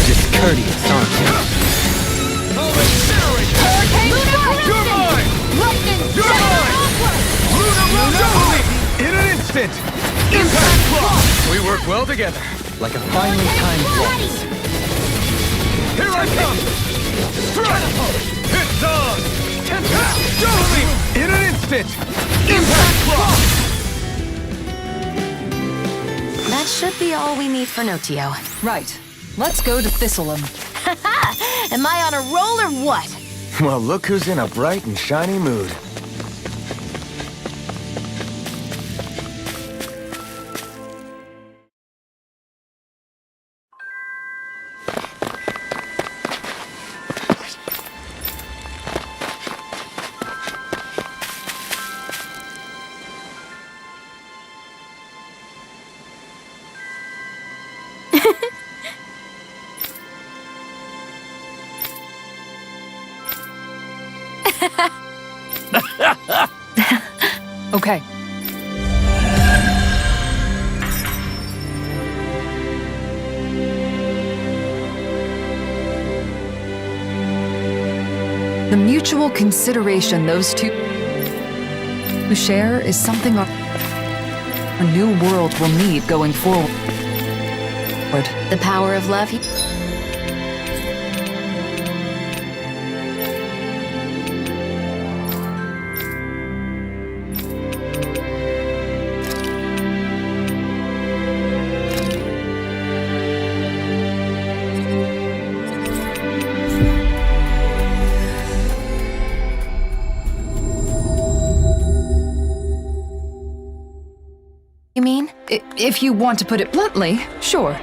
Discourteous, aren't you? I'll incinerate you! Hurricane You're mine! Lightning! You're mine! Luna, in an instant! Impact Block! We work well together. Like a finely timed waltz. Here I come! Strike! It's on! Jolie! In an instant! Impact Block! That should be all we need for Notio. Right. Let's go to Thistleum. Haha! Am I on a roll or what? Well, look who's in a bright and shiny mood. Okay. The mutual consideration those two share is something our new world will need going forward. The power of love. You mean? If you want to put it bluntly, sure.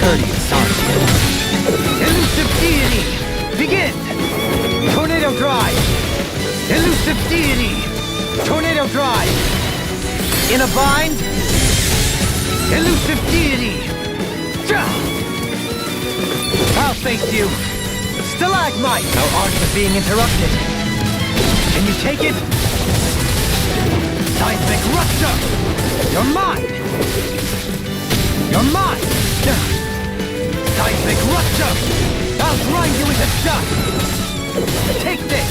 Discourteous, aren't you? Elusive Deity! Begin! Tornado Drive! Elusive Deity! Tornado Drive! In a bind! Elusive Deity! I'll face you! Stalagmite! No art of being interrupted! Can you take it? Seismic Rupture! You're mine! You're mine! Seismic Rupture! I'll grind you into dust! Take this!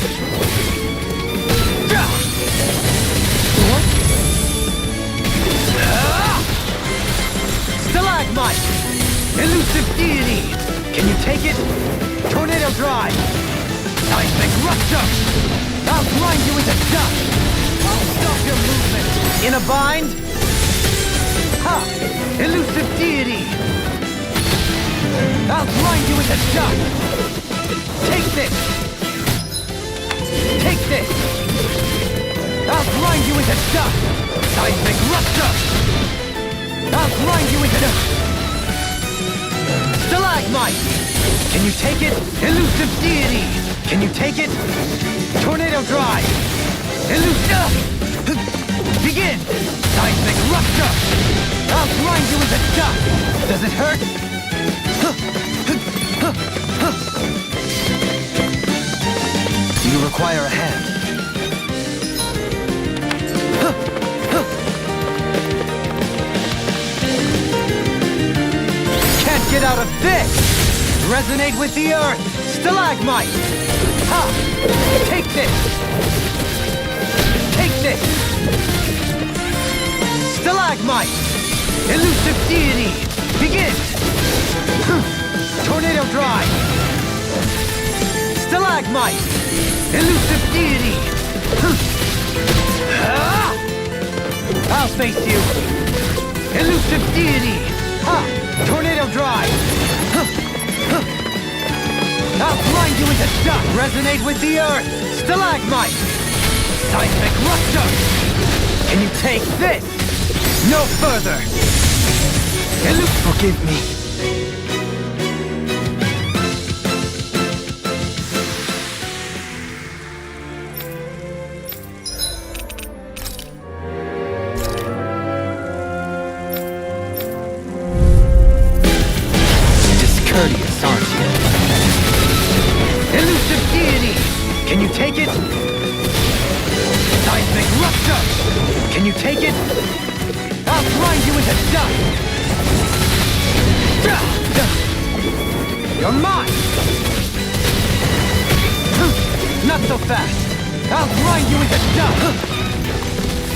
Stalagmite! Elusive Deity! Can you take it? Tornado Drive! Seismic Rupture! I'll grind you into dust! I'll stop your movement! In a bind? Ha! Elusive Deity! I'll grind you into dust! Take this! Take this! I'll grind you into dust! Seismic Rupture! I'll grind you into dust! Stalagmite! Can you take it? Elusive Deity! Can you take it? Tornado Drive! Elusive! Begin! Seismic Rupture! I'll grind you into dust! Does it hurt? Do you require a hand? Can't get out of this! Resonate with the earth! Stalagmite! Ha! Take this! Take this! Stalagmite! Elusive deity! Begin! Tornado drive! Stalagmite! Elusive deity! I'll face you! Elusive deity! Ha! Tornado drive! I'll blind you into dust! Resonate with the earth! Stalagmite! Seismic rupture! Can you take this? No further! Forgive me. Discourteous, aren't you? Elusive deity! Can you take it? Seismic rupture! Can you take it? I'll grind you into dust! You're mine! Not so fast! I'll grind you into dust!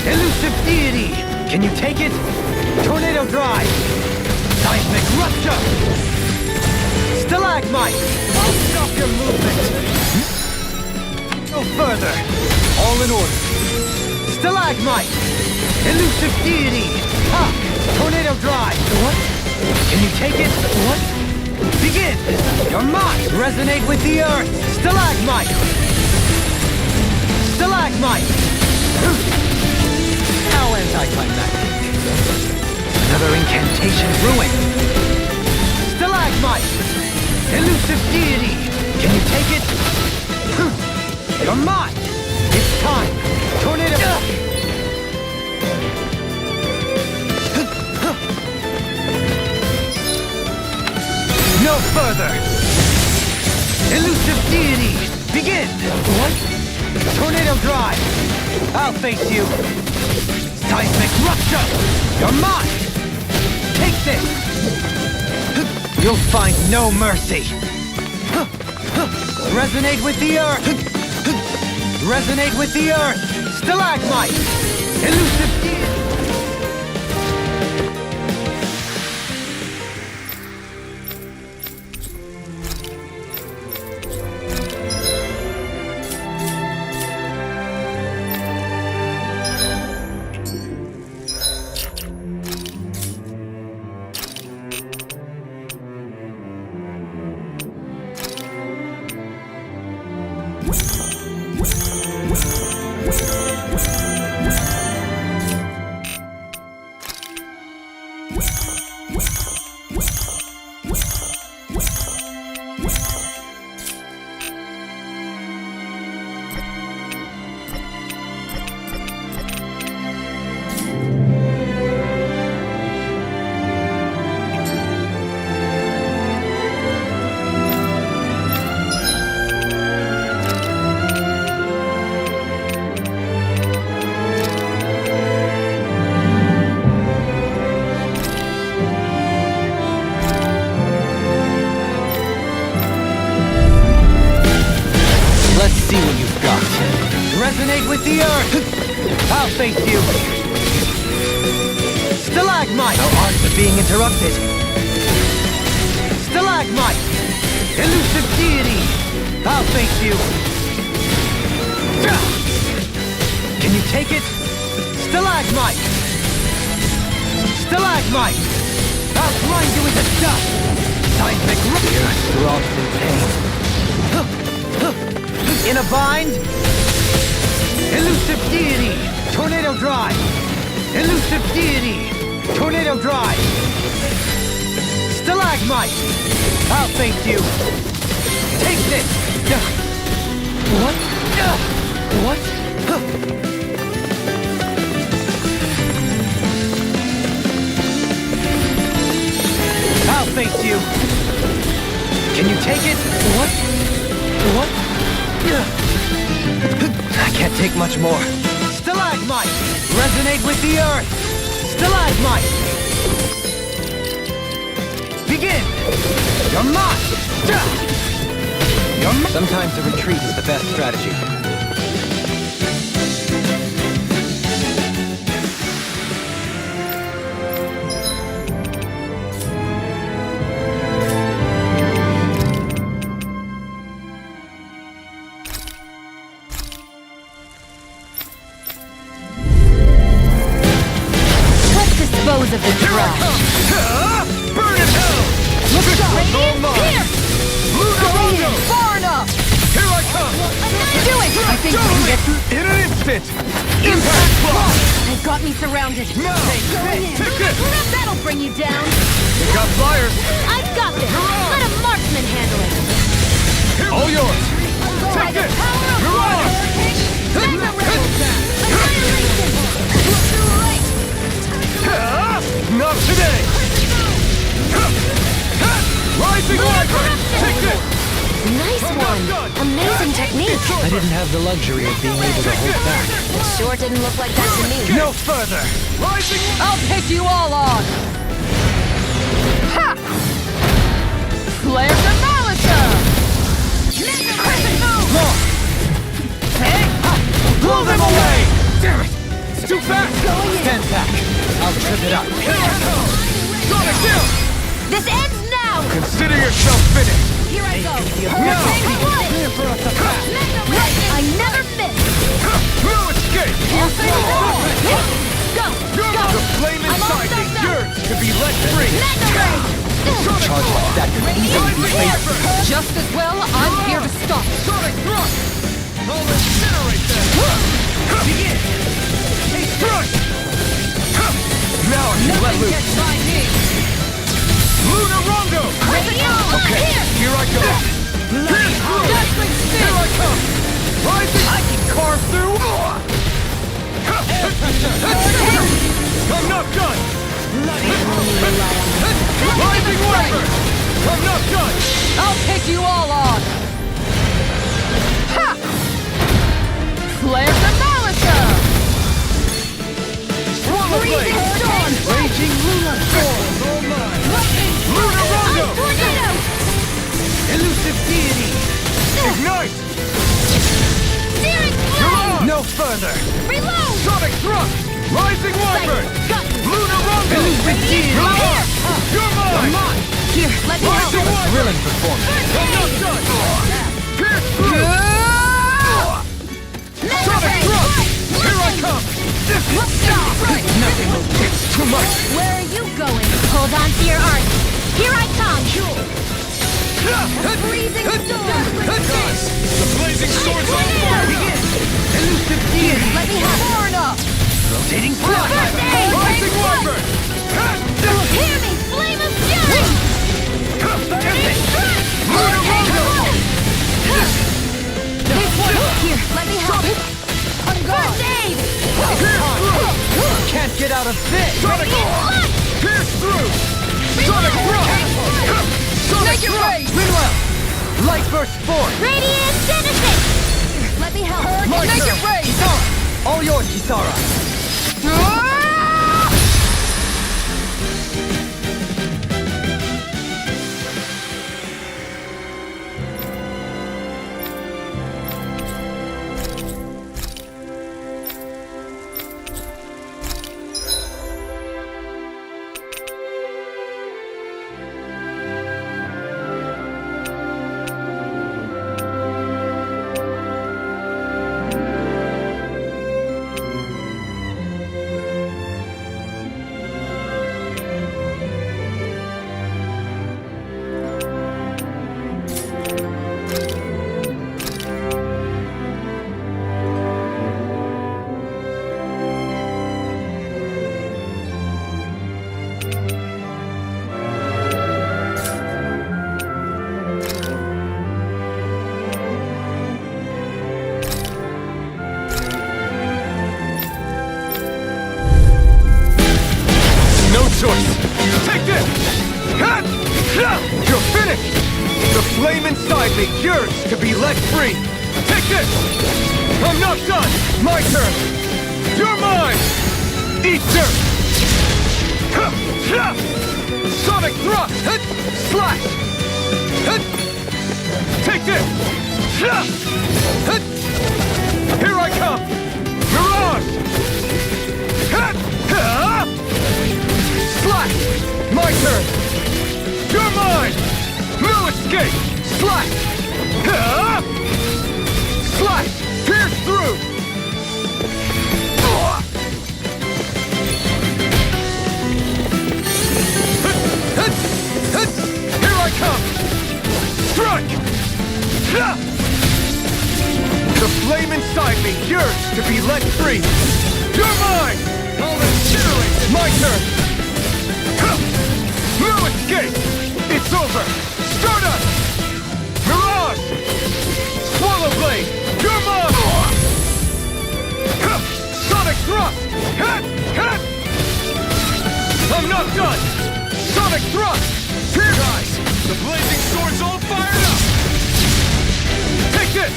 Elusive deity! Can you take it? Tornado drive! Seismic rupture! Stalagmite! I'll stop your movement! No further! All in order! Stalagmite! Elusive deity! Ha! Tornado drive! What? Can you take it? What? Begin! Your mind! Resonate with the earth! Stalagmite! Stalagmite! How anticlimactic. Another incantation ruined! Stalagmite! Elusive deity! Can you take it? You're mine! It's time! Tornado! No further! Elusive deity! Begin! What? Tornado drive! I'll face you! Seismic rupture! You're mine! Take this! You'll find no mercy! Resonate with the earth! Resonate with the earth! Stalagmite! Elusive deity! See what you've got. Resonate with the earth! I'll face you! Stalagmite! Our arts are being interrupted! Stalagmite! Elusive deity! I'll face you! Can you take it? Stalagmite! Stalagmite! I'll grind you into dust! Seismic rupture! Throbs in pain. In a bind? Elusive deity! Tornado drive! Elusive deity! Tornado drive! Stalagmite! I'll face you! Take this! What? What? I'll face you! take it? What? What? I can't take much more. Stalagmite! Resonate with the earth! Stalagmite! Begin! You're mine! Sometimes a retreat is the best strategy. Dispose of the trash. Burn in hell! Look at what's all mine! Lunarondo! Far enough! Here I come! Do it! I think we can get In an instant! Impact block! They've got me surrounded. Now! Take this! That'll bring you down. You got flyers! I've got this. Let a marksman handle it. All yours! Take this! You're on! Not today! Rising Viper! Take this! Nice one. Amazing technique. I didn't have the luxury of being able to hold back. It sure didn't look like that to me. No further! Rising... I'll pick you all on! Ha! Flare the Malika! Long! Blow them away! Damn it! It's too fast! Stand back. I'll trip it up. Here I come! Sonic kill! This ends now. Consider yourself finished! Here I go. No! Clear for us to pass! I never miss. No escape! Go. The flame inside me yearns to be let free! Charge like that could easily be faced. Just as well, I'm here to stop it. Sonic thrust! I'll incinerate them! Begin! Hey, thrust! Now I can let loose! By me. Lunarondo! Okay, here I go! Here I come! Rising! I can carve through! I'm not done! Rising Viper! I'm not done! I'll pick you all on! Ha! Flare the Malika! Swallow Blade! Raging Luna Storm! All mine! Lunarondo! Tornado. Elusive Deity! Ignite! Searing You're flame. on! No further! Reload. Sonic Thrust! Rising Wyvern! Lunarondo! Elusive Deity. You're on! You're mine! Here, let me help. Rising Wyvern! Thrilling performance. I'm not done! Pierce through! Sonic Thrust! Here I come! Nothing will... It's too much! Where are you going? Hold on to your art. Here I come. Freezing storm. The blazing swords on fire! Begin! Elusive Deity! Let me have far enough. Rotating fly! First aid! Rising Wyvern! Hear me, flame of fury. Here, let me help. I'm gone. First aid. Can't get out of this! Sonic Radiant Pierce through! Sonic Thrust! Sonic Thrust! Meanwhile, Light Burst forth! Radiant Genesis. Let me help. Make it rain! Kisara! All yours, Kisara! choice. Take this! You're finished! it! The flame inside me yearns to be let free! Take this! I'm not done! My turn! You're mine! Eat dirt! Sonic thrust! Slash! Take this! Here I come! Mirage! Slash! My turn! You're mine! No escape! Slash! Slash! Pierce through! Here I come! Strike! The flame inside me yearns to be let free! You're mine! I'll incinerate! My turn! No escape! It's over! Stardust! Mirage! Swallow Blade! You're mine! Sonic Thrust! I'm not done! Sonic Thrust! Here, guys! The blazing sword's all fired up! Take this!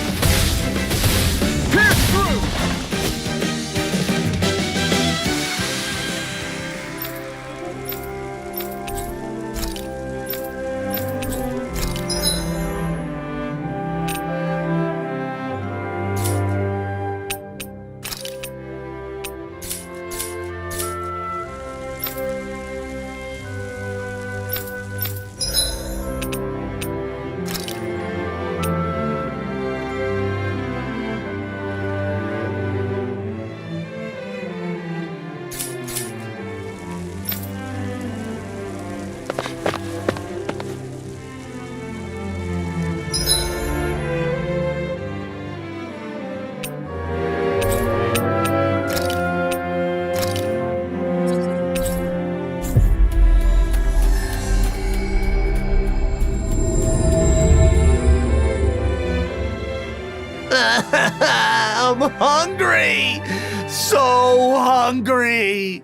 Pierce through! I'm hungry! So hungry!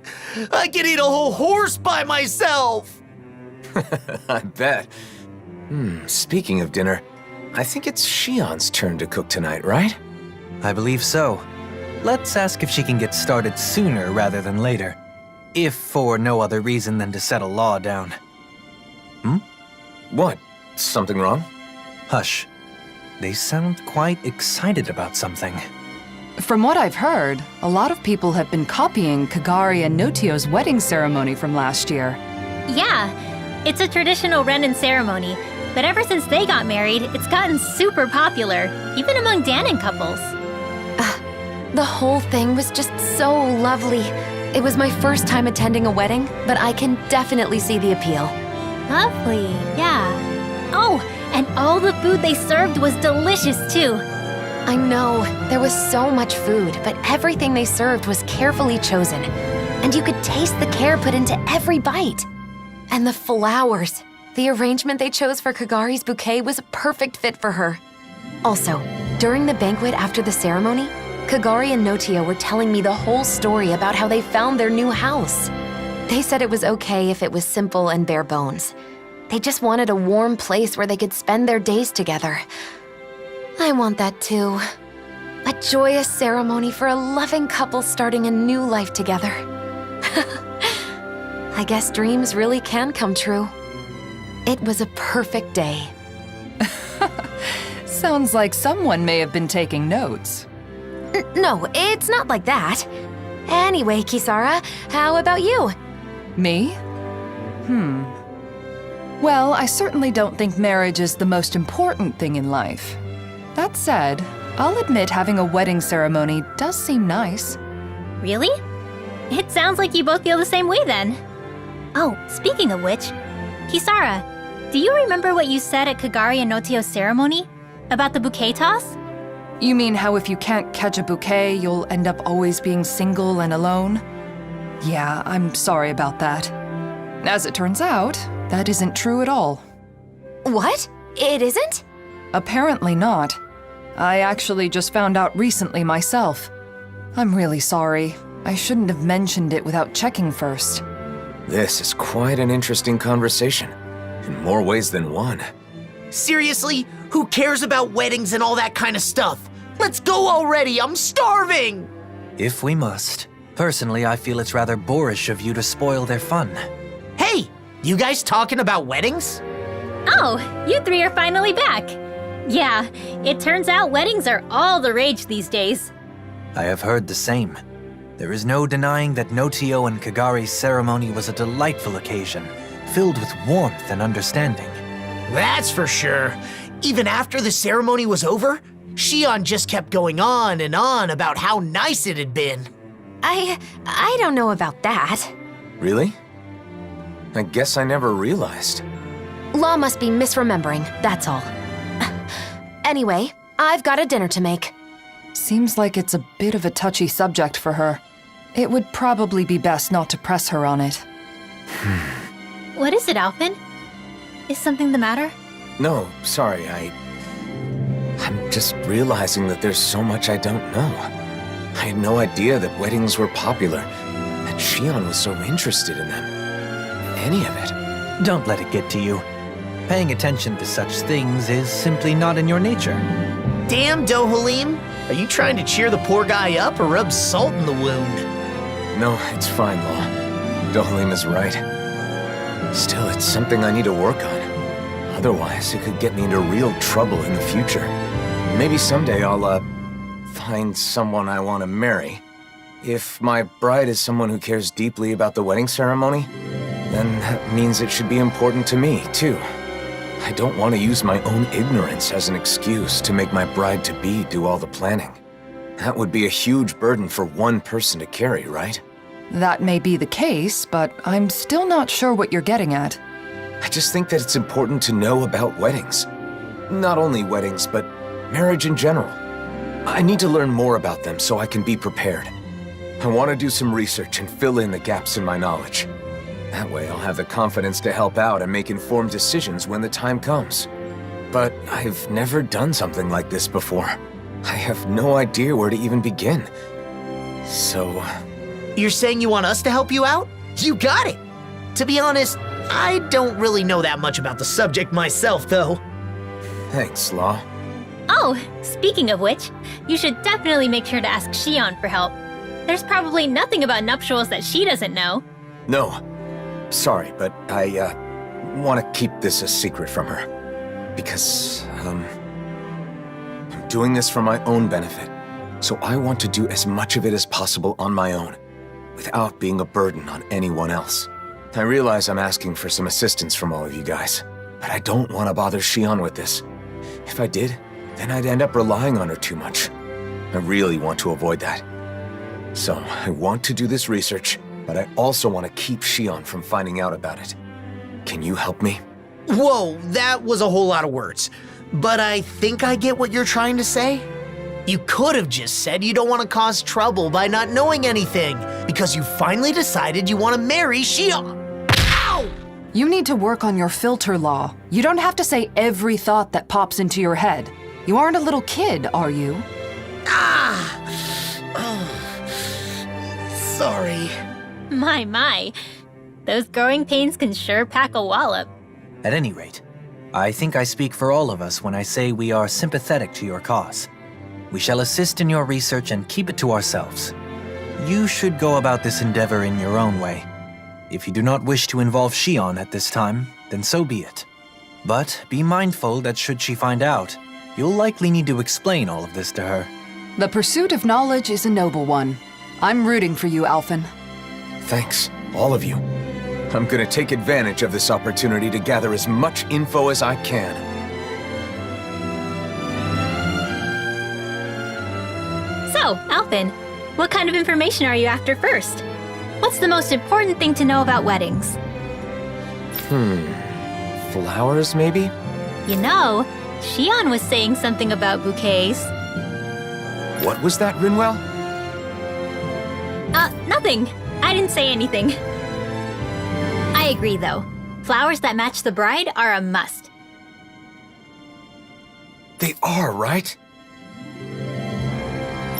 I could eat a whole horse by myself! I bet. Speaking of dinner, I think it's Shion's turn to cook tonight, right? I believe so. Let's ask if she can get started sooner rather than later. If for no other reason than to set a law down. What? Something wrong? Hush. They sound quite excited about something. From what I've heard, a lot of people have been copying Kagari and Notio's wedding ceremony from last year. Yeah, it's a traditional Renin ceremony, but ever since they got married, it's gotten super popular, even among Danon couples. The whole thing was just so lovely. It was my first time attending a wedding, but I can definitely see the appeal. Lovely, yeah. Oh, and all the food they served was delicious too. I know, there was so much food, but everything they served was carefully chosen. And you could taste the care put into every bite. And the flowers. The arrangement they chose for Kagari's bouquet was a perfect fit for her. Also, during the banquet after the ceremony, Kagari and Notio were telling me the whole story about how they found their new house. They said it was okay if it was simple and bare bones. They just wanted a warm place where they could spend their days together. I want that too. A joyous ceremony for a loving couple starting a new life together. I guess dreams really can come true. It was a perfect day. Sounds like someone may have been taking notes. No, it's not like that. Anyway, Kisara, how about you? Me? Well, I certainly don't think marriage is the most important thing in life. That said, I'll admit having a wedding ceremony does seem nice. Really? It sounds like you both feel the same way then. Oh, speaking of which, Kisara, do you remember what you said at Kagari and Notio's ceremony? About the bouquet toss? You mean how if you can't catch a bouquet, you'll end up always being single and alone? Yeah, I'm sorry about that. As it turns out, that isn't true at all. What? It isn't? Apparently not. I actually just found out recently myself. I'm really sorry. I shouldn't have mentioned it without checking first. This is quite an interesting conversation. In more ways than one. Seriously, who cares about weddings and all that kind of stuff? Let's go already, I'm starving! If we must. Personally, I feel it's rather boorish of you to spoil their fun. Hey, you guys talking about weddings? Oh, you three are finally back. Yeah, it turns out weddings are all the rage these days. I have heard the same. There is no denying that Notio and Kagari's ceremony was a delightful occasion, filled with warmth and understanding. That's for sure. Even after the ceremony was over, Shion just kept going on and on about how nice it had been. I don't know about that. Really? I guess I never realized. Law must be misremembering, that's all. Anyway, I've got a dinner to make. Seems like it's a bit of a touchy subject for her. It would probably be best not to press her on it. What is it, Alphen? Is something the matter? No, sorry, I'm just realizing that there's so much I don't know. I had no idea that weddings were popular, that Shion was so interested in them. Any of it. Don't let it get to you. Paying attention to such things is simply not in your nature. Damn, Dohalim, are you trying to cheer the poor guy up or rub salt in the wound? No, it's fine, Law. Dohalim is right. Still, it's something I need to work on. Otherwise, it could get me into real trouble in the future. Maybe someday I'll, find someone I want to marry. If my bride is someone who cares deeply about the wedding ceremony, then that means it should be important to me, too. I don't want to use my own ignorance as an excuse to make my bride-to-be do all the planning. That would be a huge burden for one person to carry, right? That may be the case, but I'm still not sure what you're getting at. I just think that it's important to know about weddings. Not only weddings, but marriage in general. I need to learn more about them so I can be prepared. I want to do some research and fill in the gaps in my knowledge. That way I'll have the confidence to help out and make informed decisions when the time comes. But I've never done something like this before. I have no idea where to even begin. So... You're saying you want us to help you out? You got it! To be honest, I don't really know that much about the subject myself, though. Thanks, Law. Oh, speaking of which, you should definitely make sure to ask Shion for help. There's probably nothing about nuptials that she doesn't know. No. Sorry, but I, want to keep this a secret from her. Because, I'm doing this for my own benefit. So I want to do as much of it as possible on my own, without being a burden on anyone else. I realize I'm asking for some assistance from all of you guys, but I don't want to bother Shion with this. If I did, then I'd end up relying on her too much. I really want to avoid that. So, I want to do this research, but I also want to keep Shion from finding out about it. Can you help me? Whoa, that was a whole lot of words. But I think I get what you're trying to say. You could have just said you don't want to cause trouble by not knowing anything, because you finally decided you want to marry Shion. Ow! You need to work on your filter, Law. You don't have to say every thought that pops into your head. You aren't a little kid, are you? Sorry. My. Those growing pains can sure pack a wallop. At any rate, I think I speak for all of us when I say we are sympathetic to your cause. We shall assist in your research and keep it to ourselves. You should go about this endeavor in your own way. If you do not wish to involve Shion at this time, then so be it. But be mindful that should she find out, you'll likely need to explain all of this to her. The pursuit of knowledge is a noble one. I'm rooting for you, Alphen. Thanks, all of you. I'm gonna take advantage of this opportunity to gather as much info as I can. So, Alphen, what kind of information are you after first? What's the most important thing to know about weddings? Flowers, maybe? You know, Shion was saying something about bouquets. What was that, Rinwell? Nothing. I didn't say anything. I agree, though. Flowers that match the bride are a must. They are, right?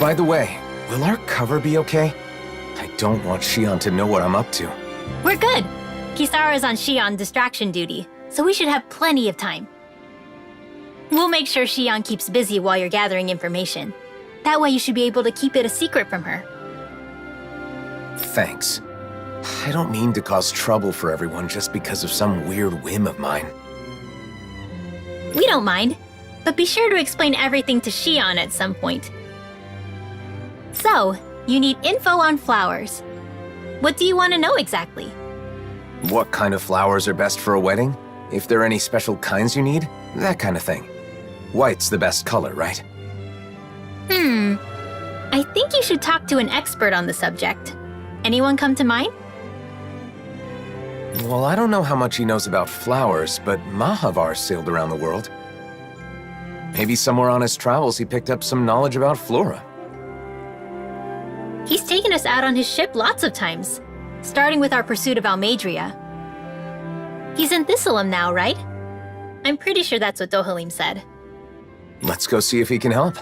By the way, will our cover be okay? I don't want Shion to know what I'm up to. We're good. Kisara's on Shion distraction duty, so we should have plenty of time. We'll make sure Xion keeps busy while you're gathering information. That way you should be able to keep it a secret from her. Thanks. I don't mean to cause trouble for everyone just because of some weird whim of mine. We don't mind, but be sure to explain everything to Xion at some point. So, you need info on flowers. What do you want to know exactly? What kind of flowers are best for a wedding? If there are any special kinds you need? That kind of thing. White's the best color, right? I think you should talk to an expert on the subject. Anyone come to mind? Well, I don't know how much he knows about flowers, but Mahavar sailed around the world. Maybe somewhere on his travels he picked up some knowledge about flora. He's taken us out on his ship lots of times, starting with our pursuit of Almadria. He's in Thistleum now, right? I'm pretty sure that's what Dohalim said. Let's go see if he can help.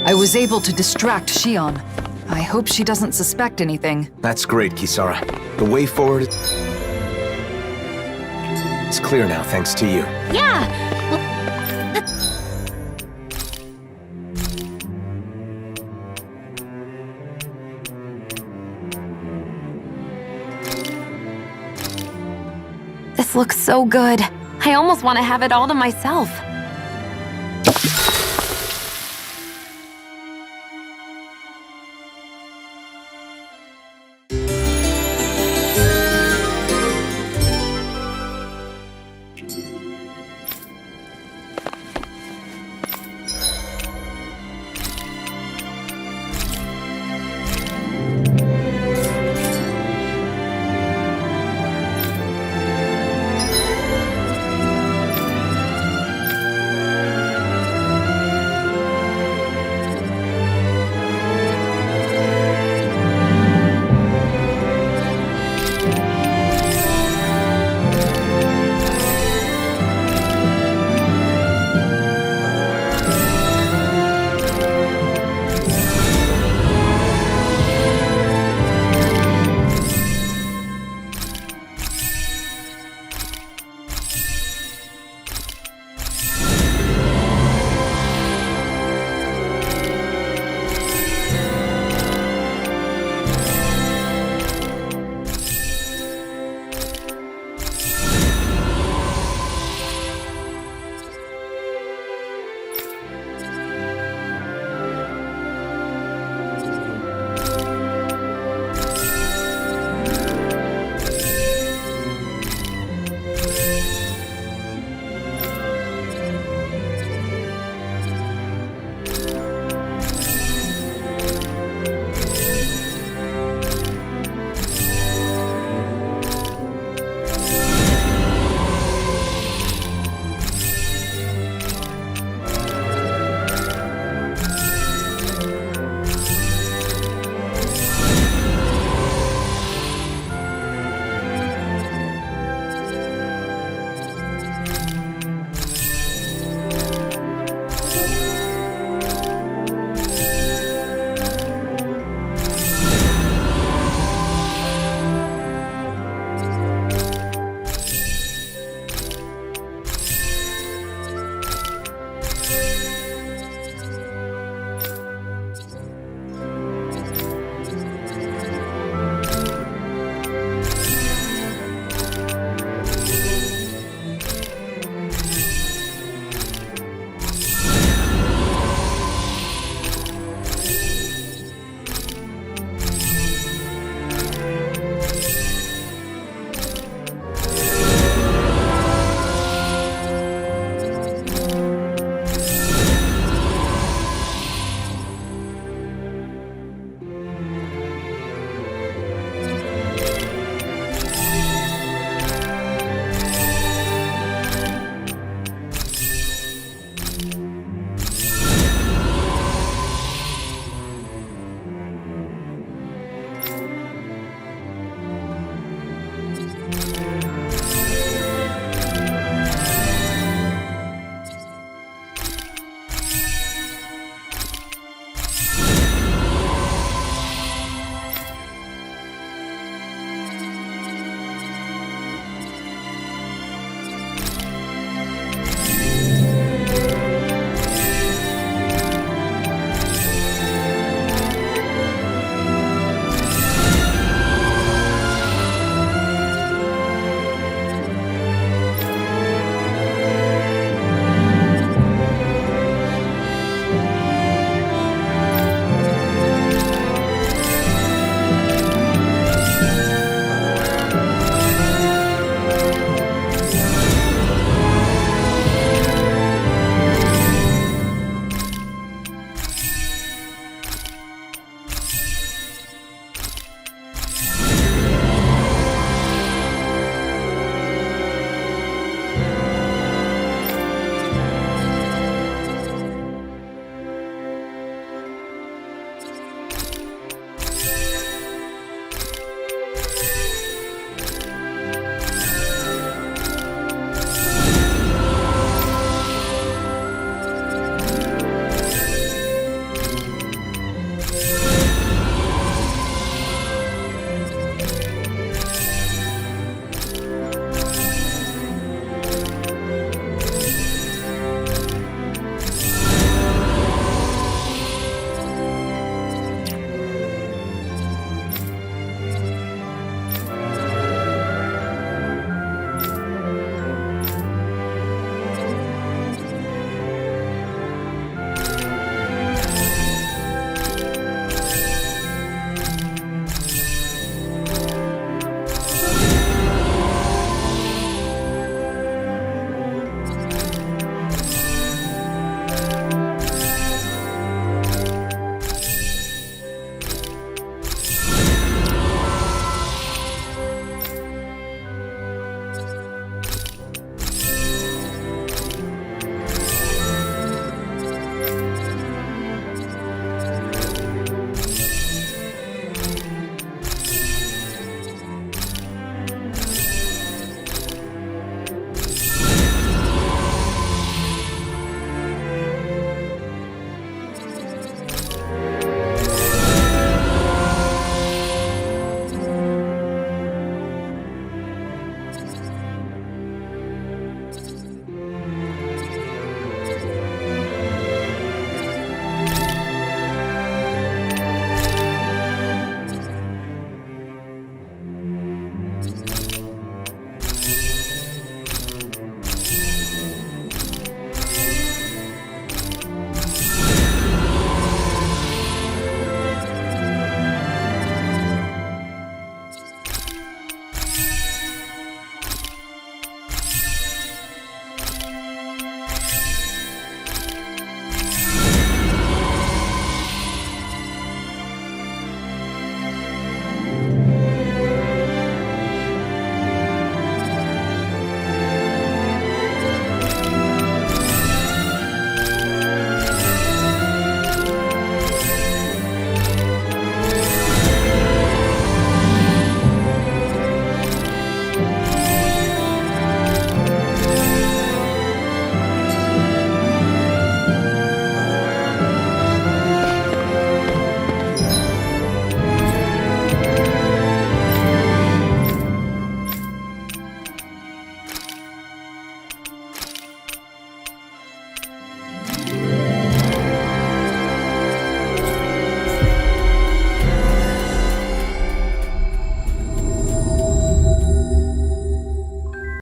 I was able to distract Xion. I hope she doesn't suspect anything. That's great, Kisara. The way forward... It's clear now, thanks to you. Yeah! This looks so good. I almost want to have it all to myself.